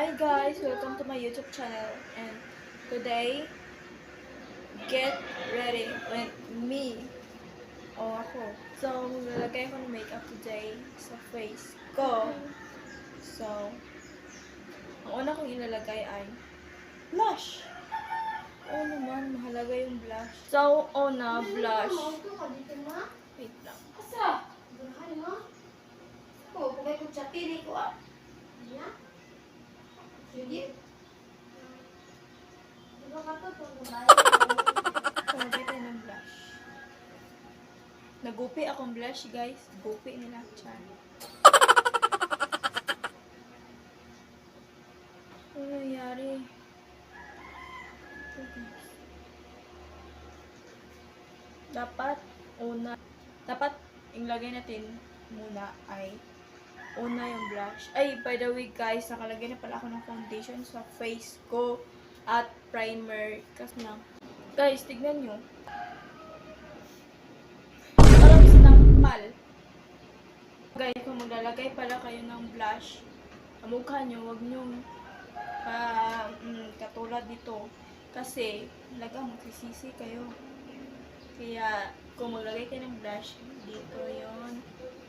Hi guys, welcome to my YouTube channel, and today, get ready with me o ako. So, maglalagay ako ng makeup today sa face ko. So, ang una kong ilalagay ay blush. Oo naman, mahalaga yung blush. So, una, blush. Wait lang. Asa? Ganahan mo? Oh, pagay ko sa tili ko ah. Iya? Sige. Diba ka to kung gabay? Kumagay tayo ng blush. Nagupi akong blush, guys. Gupi nila. Char. Ano nangyari? Ito, guys. Dapat, ilagay natin muna ay una yung blush. Ay, by the way, guys, nakalagay na pala ako ng foundation sa face ko at primer. Kasi na, guys, tignan nyo. Parang sinampal. Guys, kung maglalagay pala kayo ng blush sa mukha nyo, huwag nyo katulad dito. Kasi, talagang magsisisi kayo. Kaya, kung maglagay kayo ng blush, dito yon,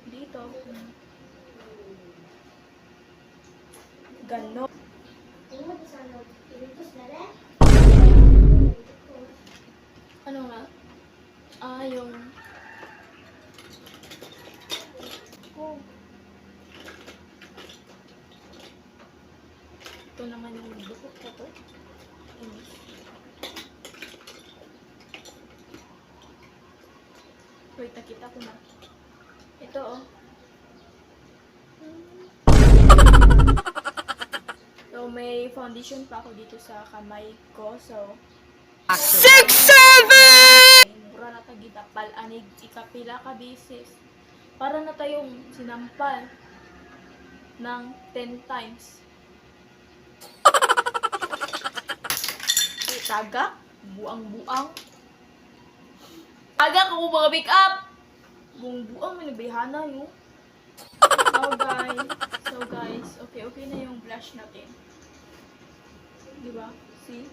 dito. Ganon. Ano nga? Yung... Oh. Ito naman yung bukok ko to. Wait, nakita ko na. Ito, oh. So, may foundation pa ako dito sa kamay ko. So, 6-7! Mura na tagita pal-anig ikapila ka bisis. Para na tayong sinampal ng 10 times. Tagak, buang-buang. Tagak ako mga make up. Buang-buang, manibihana yun. So guys, okay na yung blush natin. Diba? See?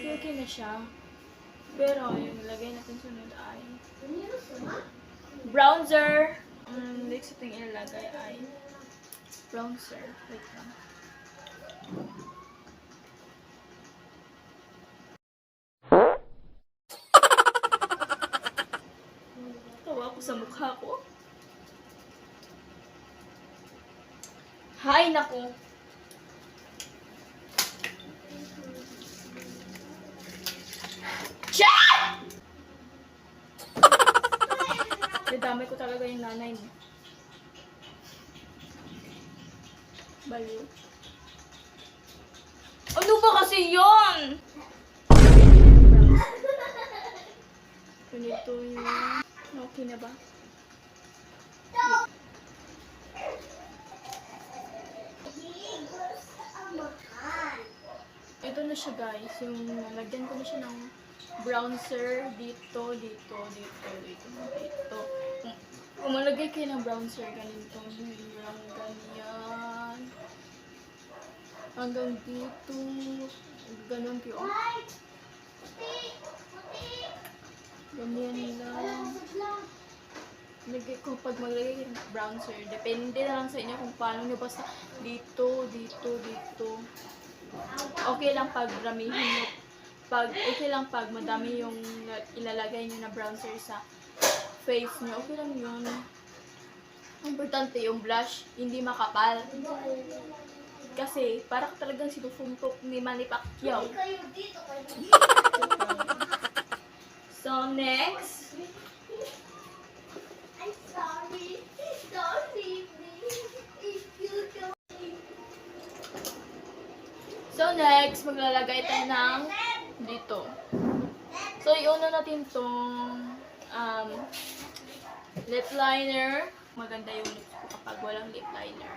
Okay na siya. Pero, yung lagay natin sunod ay bronzer. Next natin ilalagay ay bronzer. Wait lang. Tawa ko sa mukha ko. Hay nako. Damay ko talaga yung nanay mo. Baliw. Ano ba kasi yun? Ganito yung... Okay na ba? Ito na siya guys. Yung nalagyan ko na siya ng bronzer dito. Kung malagay kayo ng bronzer, ganito lang, ganyan. Hanggang dito. Ganon kayo. Ganyan lang. Kung pag maglagay kayo ng bronzer, depende na lang sa inyo kung paano nyo basta dito. Okay lang pag ramihin nyo. Okay lang pag madami yung ilalagay nyo na bronzer sa face nyo. Okay lang yun. Importante yung blush, hindi makapal. Kasi, para ka talagang sinusumpok ni Manny Pacquiao. So, next. I'm sorry. Don't leave me. If you don't leave me. So, next, maglalagay tayo ng dito. So, iuna natin tong lip liner. Maganda yung lips ko kapag walang lip liner.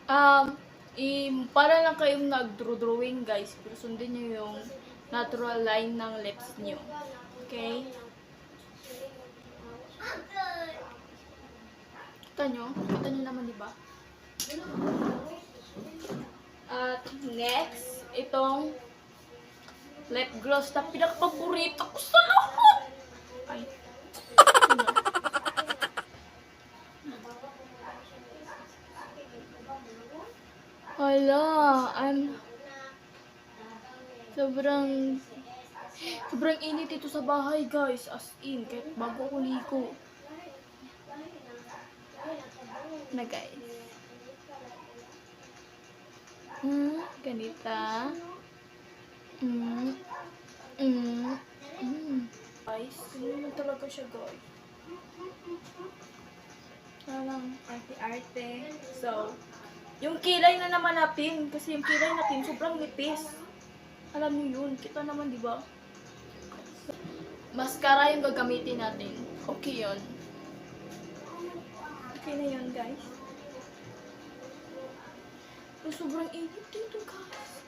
Para lang kayong nag-drawing guys, pero sundin nyo yung natural line ng lips nyo. Okay? Kita nyo? Kita nyo naman, diba? At next, itong lip gloss na pinaka-paborito ko sa lahat. Ay. Ano? Hala, sobrang init ito sa bahay, guys. As in, kahit bago ako ligo. Na, guys. Ganita. Guys, yun naman talaga siya, guys. Parang arte-arte. So, yung kilay na naman natin, kasi yung kilay natin sobrang nipis. Alam niyo yun, kita naman, di ba? Mascara yung gagamitin natin. Okay yun. Okay na yun, guys. Pero sobrang init dito, guys.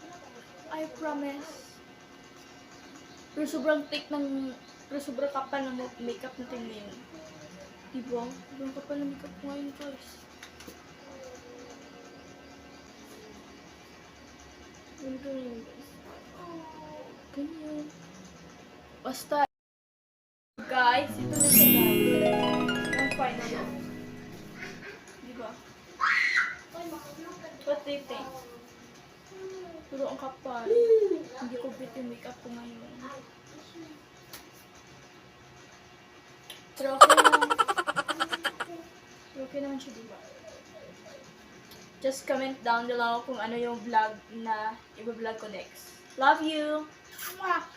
I promise. Pero sobrang kapal ng makeup natin ngayon. Diba? Sobrang kapal ng makeup ko ngayon, guys. Ganito na yun, guys. Ganyan. Basta. Guys, ito na siya, guys. Ang final. Diba? What do you think? Pero ang kapal. Hindi ko fit yung makeup ko ngayon. Pero okay naman. Pero okay naman siya, diba? Just comment down below kung ano yung vlog na i-vlog ko next. Love you! Mwah!